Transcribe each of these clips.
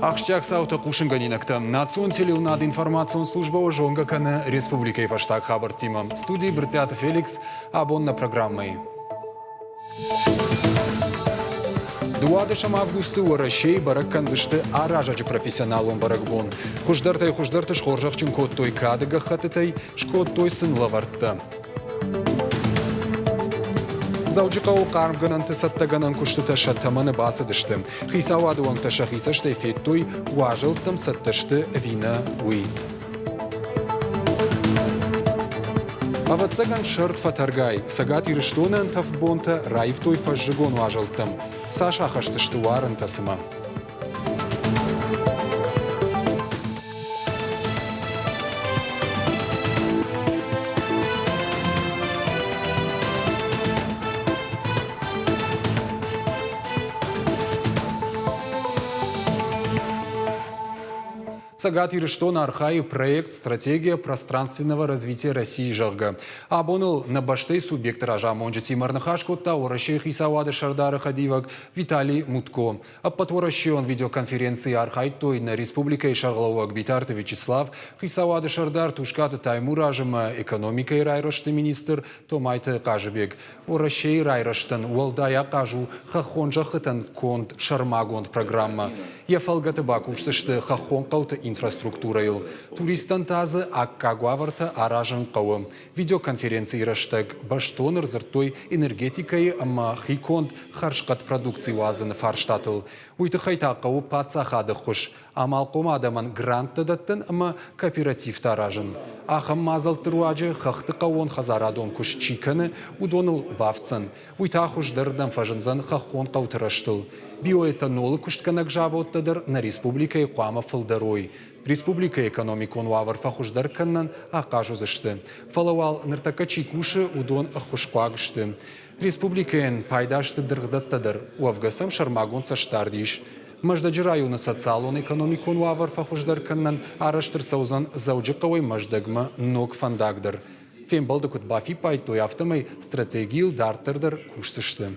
Ақштяк сауты қушынғанинакты. Национ телеунад информацион службава жонга каны республикай фаштаг хабар тима. Студии Брцятов Феликс, абон на программой. 20 августа у Рощей барак канзышты аражачы профессионалон баракбон. Хуждартай шхоржақчын коттой кадыга хатытай шкоттой сын лавартта. Заучықау қарымғынан тысаттағанан күштіті шаттаманы басы дышты. Хисауады оңта шахисашты эффектой уажылттым саттышты вина уй. Аватсаган шырт фатаргай, сагат ирыштонын тафбонта райфтой фажжигон уажылттым. Саша хашсышты уарын тасыма. Сагат Ирыштон архай проект «Стратегия пространственного развития России» жағы. Абоныл на баштей субъект ража монжити марнахашкотта оращей хисауады Шардары Хадивак Виталий Мутко. Подворащен видеоконференции архай той на республика и Шарглауак Битарты Вячеслав хисауады Шардар Тушкаты Таймур ажыма экономика и райрашты министр Томайты Кажыбек. Оращей райраштын уалдая кажу хахонжа хытан конт шармагонт программа. Ефалгаты бакушсышты хахон кауты инфраструктурайыл. Туристан тазы аккагуаварта аражын қауым. Видеоконференции раштаг баштоныр зыртой энергетикай ама хиконд харшқат продукции уазыны фарштатыл. Уйты хайта қауы пацахады хуш. Амал кома адаман гранты даттын ама кооператив аражын. Ахам мазал тыруаджы хахты қауын хазарадон куш чиканы удоныл бавцын. Уйта хуш дырдан фажынзан хахон қаутыраштыл. Биоэтанолы куштканак жавоттадыр на республика и қуама фылдарой. Республика экономикон уавар фахуждар каннан ақажу зашты. Фалауал ныртакачи куши удон ахушқуагшты. Республикаен пайдашты дырғдаттадыр. Уавгасам шармагон саштардиш. Маждаджи районы социалон экономикон уавар фахуждар каннан араштыр саузан зауджықауай маждагма ног фандагдыр. Фембалды кут бафи пайтой автомай стратегийл дартырдыр кушсышты.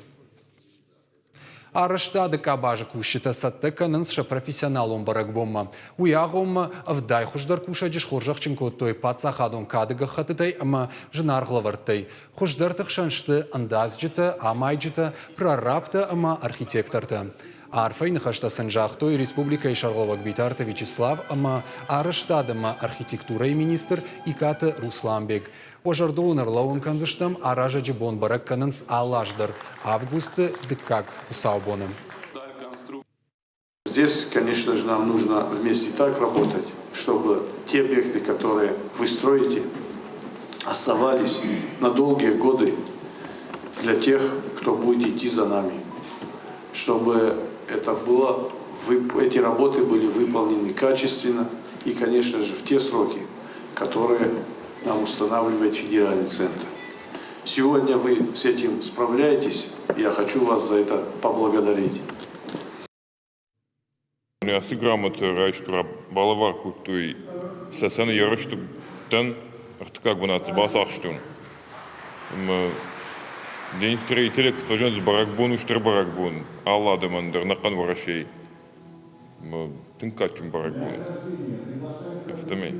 Арыштады кабажы кушыта сатты канынсша профессионалон баракбомма. Уяғомма вдай хуждар кушаджиш хоржақчынко той пацахадон кадыга хатытай ама жынарғлавартай. Хуждар тықшаншты андазджыта, амайджыта, прорабта ама архитекторта. Арфай нахаштасын жақтой республика и Шарловак Битарты Вячеслав ама арыштадыма архитектура и министр Икаты Русланбек. Ожардоунар лауын канзыштам аражаджы бон барак канынс алаждар. Августы дыкак усаубоным. Здесь, конечно же, нам нужно вместе так работать, чтобы те объекты, которые вы строите, оставались на долгие годы для тех, кто будет идти за нами. Чтобы эти работы были выполнены качественно и, конечно же, в те сроки, которые нам устанавливает федеральный центр. Сегодня вы с этим справляетесь, я хочу вас за это поблагодарить. Я грамота райштура балаварку той сасаны ярышту тан как бы на цбасахштун. День строителя к тважен баракбону баракбон. Алла демандер на канварашей. Тынкачим баракбон. Эфтамей.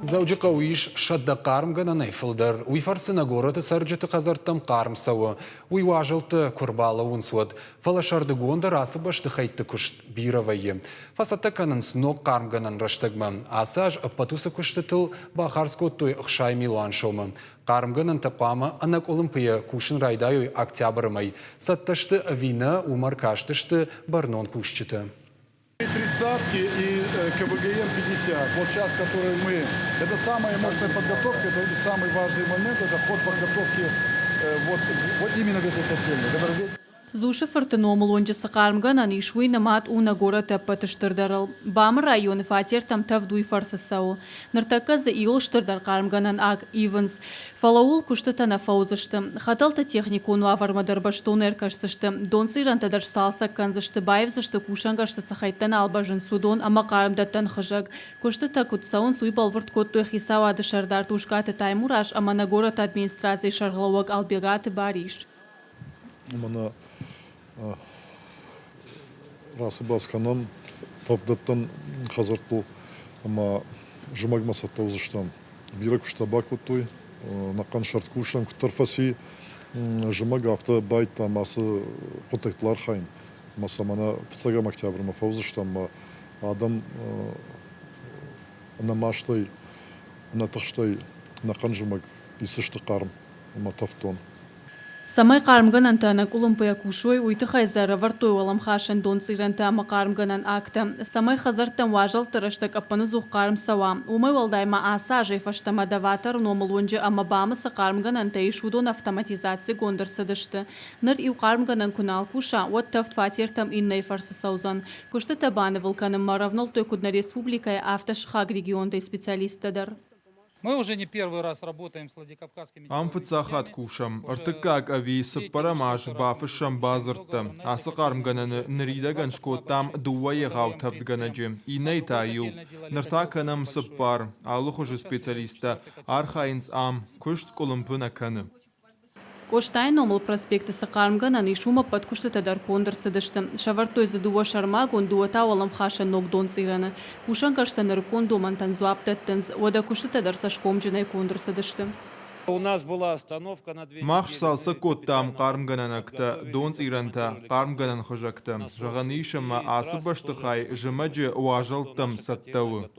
Заучықа уиш шадда қарым ғана найфылдар. Уйфарсына гораты сарджыты қазарттам қарым сауы. Уйуажылты күрбалы ұнсуад. Фалашарды гондар асы башты қайтты күшт бирավайы. Фасатта канын снок қарым ғанан раштагман. Асаж аппатусы күшті тыл бахарскоттой ұқшай милуан шоумы. Қарым ғанан тақпамы анак олымпия кушын райдайой октябрымай. Сатташты вина умар каштышты барнон кушчыты. 30-ки и КВГМ-50. Вот сейчас, которые мы... Это самая мощная подготовка, это самый важный момент, это ход подготовки вот именно в этой котельной. Зуши фыртыном лонжы сықармган анишуй намат уна гора тәппі түштірдіріл. Бамыр районы фатер там тавдуй фарсысау. Ныртаказ да иол штырдар қармганан аг Иванс. Фалаул кушты тана фаузышты. Хаталта техникуну авармадар баштуны әркашсышты. Донсыран тадар салса канзышты байвзышты кушангашты сахайттан албажын судон ама қарымдаттан хыжаг. Кушты такутсаун суй балвырт коттуй хисау ады шардар тушкаты таймураш ама на город администрации шарглауаг албегаты бариш. Мана расы басқанан тавдаттан қазартыл ама жымагмаса таузыштан бира күшта бакутой наққан шарт кушан күттарфаси жымаг авто байт амасы контактлар хайын маса мана фцагам октябрь ма фаузыштан ма адам намаштай натахштай наққан жымаг исышты қарым ама тавтон. Самай қарымган антана кулымпая кушой уйты хайзара вартой олам хашан дон цигранта ама қарымганан акта. Самай хазартан важал тырыштак апаны зух қарым сава. Умай валдайма аса жайфаштама даватар номалунжи ама бамыса қарымганан таишудон автоматизация гондыр садышты. Ныр ив қарымганан кунал куша, вот тафт фатертам иннай фарсы саузан. Кушты табаны вулканым маравнал той кудна республикая автошхаг региондай специалистадар. Мы уже не первый раз работаем с Владикавказскими. Амфыцахат кушам, артыкак авис парамаш бафышам базырты. Асықармгананы ныридаган шкоттам дуайы ғаутавдганаджи. Инай тайыл. Ныртаканам сыппар, алухужы специалиста, архайнс ам, күшт колымпына каны. Коштай номал проспекты сақармган анишума подкушты тадар кондыр сыдышты. Шавартой задуа шармагон дуата олам хаша ног дон цираны. Кушан карштаныр конду мантан зуаптаттынз, ода кушты тадар сашкомджинай кондыр сыдышты. У нас была остановка на 2 Махш салса коттам қармгананакта, дон циранта, қармганан хожакта. Жағанишама асыбаштыхай, жымаджы уажалтам саттауы.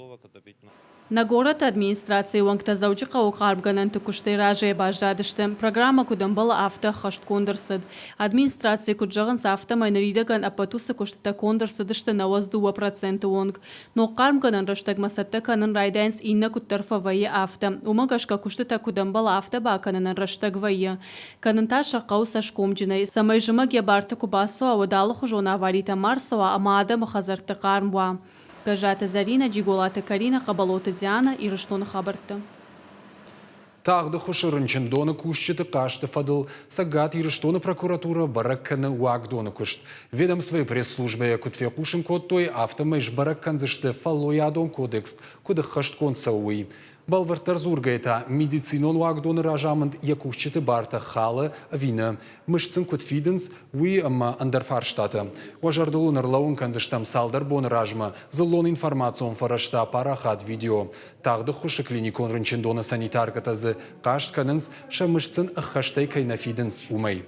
На город администрации уангта заучика у қармганан тукушты ражай бажадышты. Программа кудам была авто хашт кондырсыд. Администрация куджаган с авто майнаридаган апатуса куштыта кондырсыдышты на воз 2% онг. Но қармганан раштагмасатта канан райдайнс инна куттарфа вайы авто. Умагашка куштыта кудам была авто баканан раштаг вайы. Кананта шақау сашкомджинай. Самай жымаг ябарты кубасу авадалы хужона аварита марсова ама адам хазарты қармбуа. Гажата Зарина, Джиголата Карина, Кабалота Диана и Раштона Хабарта. Тағды хушырынчын доны күшчеті қашты фадыл, сагат ирыштоны прокуратура баракканы уагдоны күшт. Ведомстве пресс-службе күтфе кушын коттой автомайш бараккан зышты фаллой адон кодекс, куды хашт конца уй. Балвартар зургайта медицинон уагдоны ражамынд якушчеті барта халы вина. Мышцын күтфиденс уй ама андарфарштаты. Уажардылун ырлауын канзыштам салдар бон ражма, зылон информацион фарашта парахат видео. Тағды хушы клиникон рынчын доны санитаркатазы қашт канынс шамышцын ыққаштай кайнафиденс умай.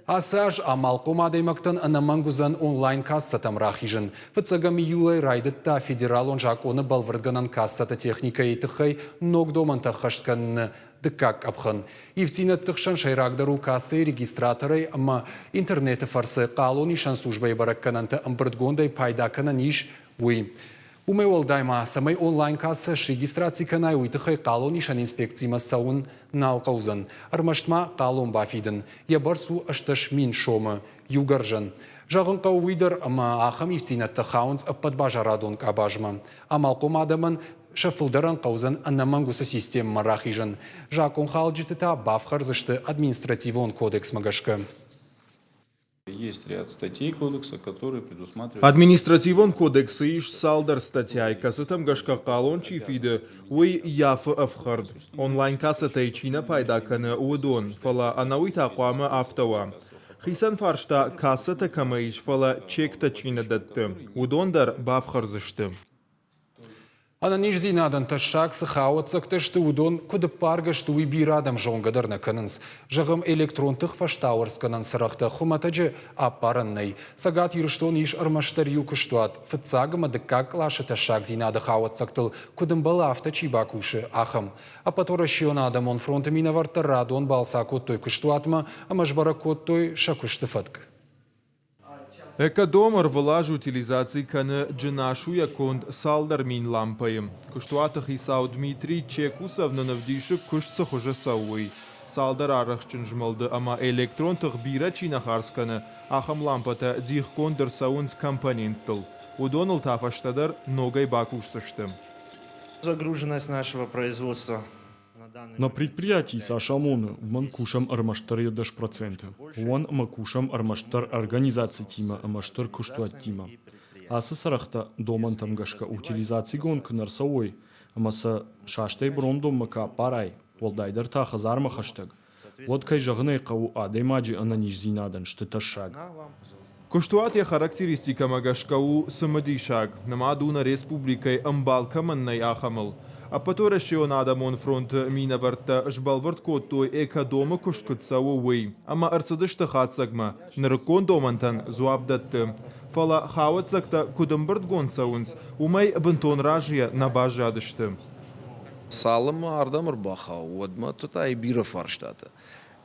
Асаж амалқом адаймақтан анамангузан онлайн кассатам рахижын. Вцагам июлай райдытта федерал он жак оны балвырдганан кассата техника етіхай ногдоманта қаштканны дыкак апхан. Ивтина тықшан шайрагдару кассы регистраторай, ама интернеті фарсы қалон ишан службай бараккананты амбырдгондай пайдаканан иш уй. Умай олдайма самай онлайн касса регистрации канай уйтыхай қалон ишан инспекцияма сауын налқаузан. Армаштма қалон бафидын. Ябарсу ашташ мин шомы, югаржан. Жағын қауыйдар, ама ахам ивтинатты хаунц аппадбажарадон кабажма. Амалқом адамын шафылдаран қаузан аннамангуса система рахижан. Жақон халджитыта бафхарзышты административон кодекс магашка. Есть ряд статей кодекса, которые предусматривают... Административон кодексы иш салдар статьяй, касатам гашка калон чифиды, уй яфы афхард. Онлайн касса тайчина пайдаканы удон, фала анауита аквама автова. Хисан фаршта касса такамаиш, фала чек тачина датты. Удондар бафхарзышты. Ананиш зинадан ташак сахауатсак ташты удон куды паргашты уйбирадам жоңгадарна канынс. Жағым электронтық фаштауырс канан сырақта хуматаджы аппараннай. Сагат ирыштон иш армаштар юкыштуат. Фыцагыма дыкак лашы ташак зинады хауатсактыл кудым бала авто чибакуши ахам. Апатора шиона адамон фронта минаварта радон балса коттой кыштуатма, амашбара коттой шакушты фатк. Экодомар влажу утилизации каны джинашу яконд салдар мин лампаем. Куштуатах Исау Дмитрий Чекусов на навдишек кушца хуже сауи. salder arıqçın jmaldı ama elektron tıqbira çina xarskanı axam lampata dihkondur sauns компоненттыл. Удоныл тафаштадар ногой бакушсыштым. Загруженность нашего производства на данный На предприятии Сашамона мы кушаем армаштар 10%. Он мы кушаем армаштар организации тима, армаштар куштуат тима. А сарахта доман там гашка утилизации гонка нарсовой, амаса шаштай брондом мака парай, волдайдер та хазарма хаштаг. Вот кай жагней кау адаймаджи ананиш зинадан что шаг. Куштуатия характеристика магашкау самадишаг, намадуна республикой амбалкаманнай ахамыл. А потора надамон фронт минабарта жбалвард коттой эка дома кушткутсау уй. Ама арсадышта хатсагма, наркон домантан зуабдатты. Фала хауатсакта кудамбард гонсаунс, умай бантон ражия на бажадышты. Салым ардамыр баха, одма тутай бира фарштата.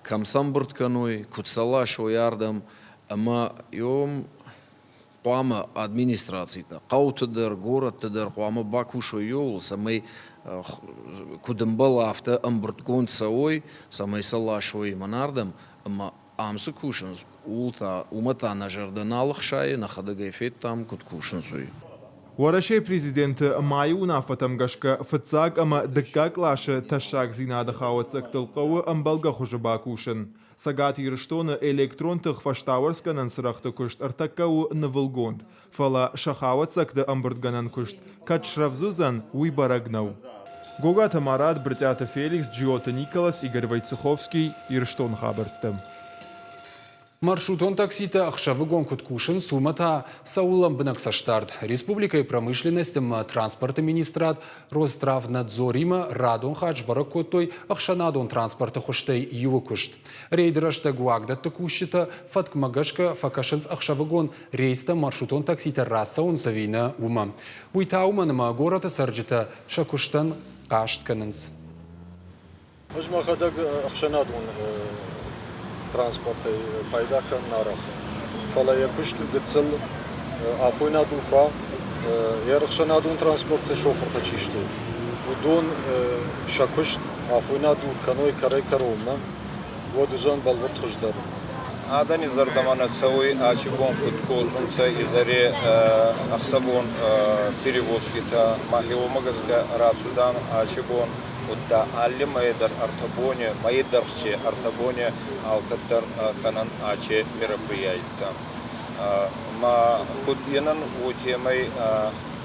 Камсамбард каной, кутсала шоярдам, ама йом қуама администрацията, қаутыдыр, городтыдыр, қуама бакушо йол, самай кудымбал афта амбырткон сауой, самай салашой манардам, ама амсы кушынс, улта умата на жарданалық шайы, на хадагайфет там куд кушынсуй. Ворашей президент майуна фатамгашка фацак ама дыккак лаша ташак зинада хауатсак тылқауы амбалга хужа бакушын. Сагат ирштона электрон тыхфаштауэрсканан сырахта кушт артаккау навылгонд. Фала шахауатсакта амбырдганан кушт. Кат шравзузан уйбарагнау. Гогата Марат, Братята Феликс, Джиота Николас, Игорь Войцеховский, Ирштон Хабарттым. Маршрутон таксита ахшавы гонкут кушын сумата саулам бынак саштард. Республика и промышленностям транспорта министрат Ростравнадзорима радон хадж баракотой ахшанадон транспорта хоштей ювакушт. Рейдерашта гуагда такущита фаткмагашка факашынс ахшавыгон рейста маршрутон таксита раса савина ума. Уйтауманама гората сарджита шакуштан каштканынс. ترانسپورت پیدا کردن نرخ. فلا یکوشت گذل آفوینا دوکا یارخشنا دون ترانسپورت شوفر تچیشتو. و دون شکوشت آفوینا دو کنوی کاری کرومنا و دوزان بالورد خجدار. آدانی زردمان سوی آشیبون کدکوزون سه ازری اخسبون перевозки та махио магазка расудан آشیبون ودا علم در ارتباطی مایدرچه ارتباطی алкаттар канан аче мероприятия. ما خودینن و تیمای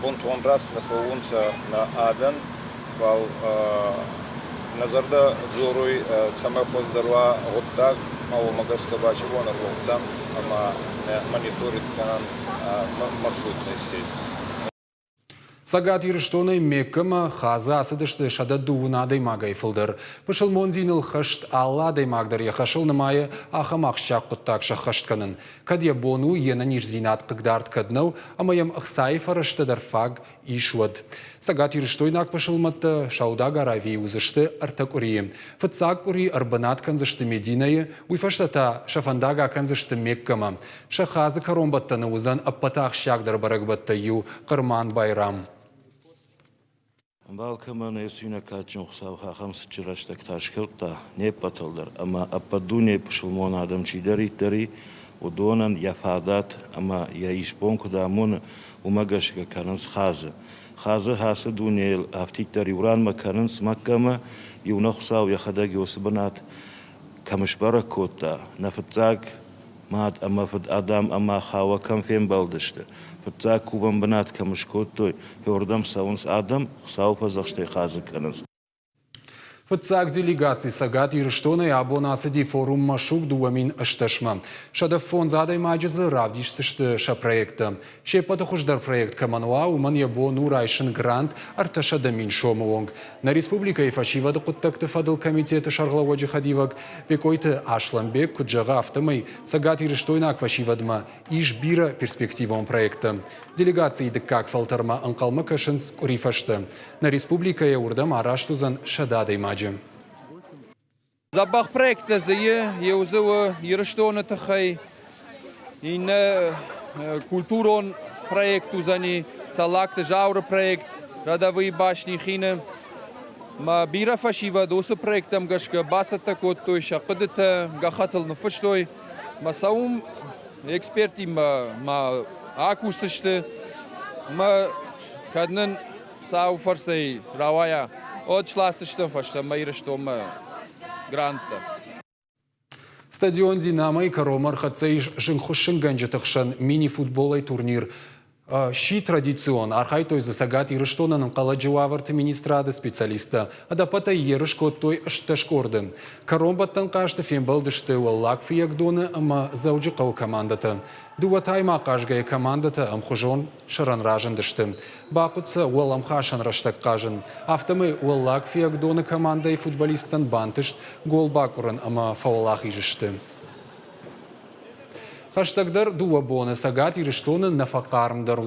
بونتون راست نفعونسا на آدن و نظرده زوروی سمه خودداروا غداق ما و مگسک باشیبون روکدام اما монitorit канан маршрут несет. Сагат ирштоной меккама хаза асыдышты шада дуунадай магай фылдыр. Пышыл мондиныл хышт алладай магдар яхашыл намайы ахамақ шақ құттақ шаққаштканын. Кадия бону ена нижзинат қыгдард каднау, амаям ықсай фарыштыдар фаг ишуад. Сагат ирштойнак пышылматты шаудага рави узышты артак урии. Фыцак ури арбанат канзышты мединайы, уйфаштата шафандага канзышты меккама. Шахазы каромбаттаны узан аппатақ шақдар барагбатты ю қырман байрам. Балкаман есуна качун хсав хахамс чираштак ташкилта не паталдар, ама ападуне пшилмон адам чидари удонан яфадат, ама я ишпонку дамон умагашка кананс хазы. Хазы хасы дуне афтиктари уран макананс маккама юна хсав яхадаги осбанат камышбара кота нафцаг мат ама фад адам ама хава камфем балдышты. Фатцак кубан банат камышкоттой хёрдам саунс адам хсау пазахштай хазы кананс. Фатцак делегации Сагат ирштоной абонасыди форум машук дуамин ашташма. Шада фон задай маджизы равдиш сышты ша проекта. Ше патахуждар проект камануа уман ябо нурайшин грант арташада мин шомуонг. На республика и фашивада куттакты фадыл комитета шарглаводжи хадивак. Бекойты ашламбек куджага автомай Сагат ирштойнак фашивадма иш бира перспективом проекта. Делегации дыккак фалтарма анкалма кашынс курифашты. На республика я урдам араштузан шададай маджи. Забах проекта зае еузыва ирштона тахай ин культурон проект узани цалакты жаура проект радовые башни хина ما بيرا فشيفا دوس проектам гашка басата коттой шақыдыта гахатыл нфыштой масаум эксперти ма акустышты ма каднын сау фарсей равая от шласыштым фашта майрыштом гранта. Стадион «Динамо» и «Каромар» хацейш жинхушин ганджетахшан мини-футболай турнир. Щи традицион, архай той засагат ирыштона нам каладжуаварты министрады специалиста, адапата ерышко той шташкорды. Каромбаттан кашты фембалдышты уаллак фиягдоны, ама зауджикау командата. Дуатайма кажгая командата амхужон шаран ражындышты. Бакутса уаламхашан раштак кажын. Автомы уаллак фиягдоны команда и футболистан бантышт, гол бакуран ама фаулах ижышты. Хаштагдар дуа боны сагат ирыштоны нафакармдар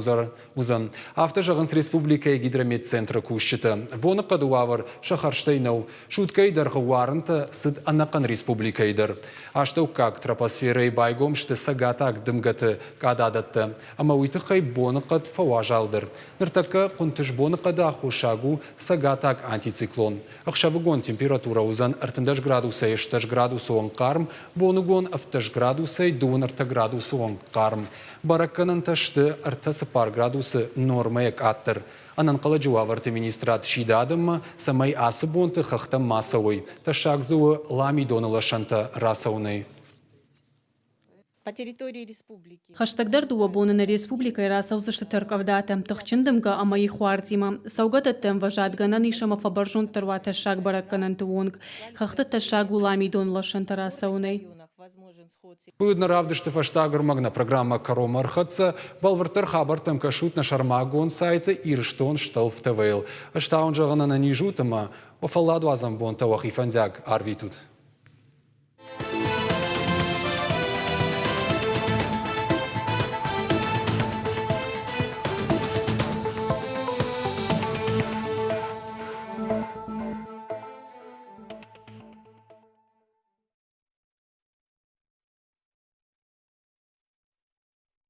узан. Автожағынс республика гидромет центра кушчыты. Боны қадуавар шахарштайнау. Шуткайдар хауарынты сыд анақан республикайдар. Аштау как тропосферой байгомшты сагатак дымгаты кададатты. Ама уйтықай боны қад фауажалдар. Ныртакка құнтыш боны қада хушагу сагатак антициклон. Ақшавыгон температура узан 40 градусай 60 градусуан қарм, бонугон 40 градусай дуын 40 градусуан қарм. Баракканын ташты 40 градусы нормаяк аттыр. Анан каладжуаварты министрат шидадымма самай асы бонты хахтам масауй. Ташак зуы ламидоны лашанта расауны. По территории республики. Хаштагдар дуабонына республика расаузышты тыркавдатым тахчындымга амай хуартима. Саугататтым важадганан ишама фабаржун тырва ташак баракканан туонг. Хахты ташак уламидон лашанта расауны. Пуйдна равдышты фаштагар магна программа «Каромар» хатса балвартар хабартам кашут на шармагон сайта ирштон шталф ТВЛ. Аштаун жағана на нижутама офаладу азамбон тавахифандяг арвитут.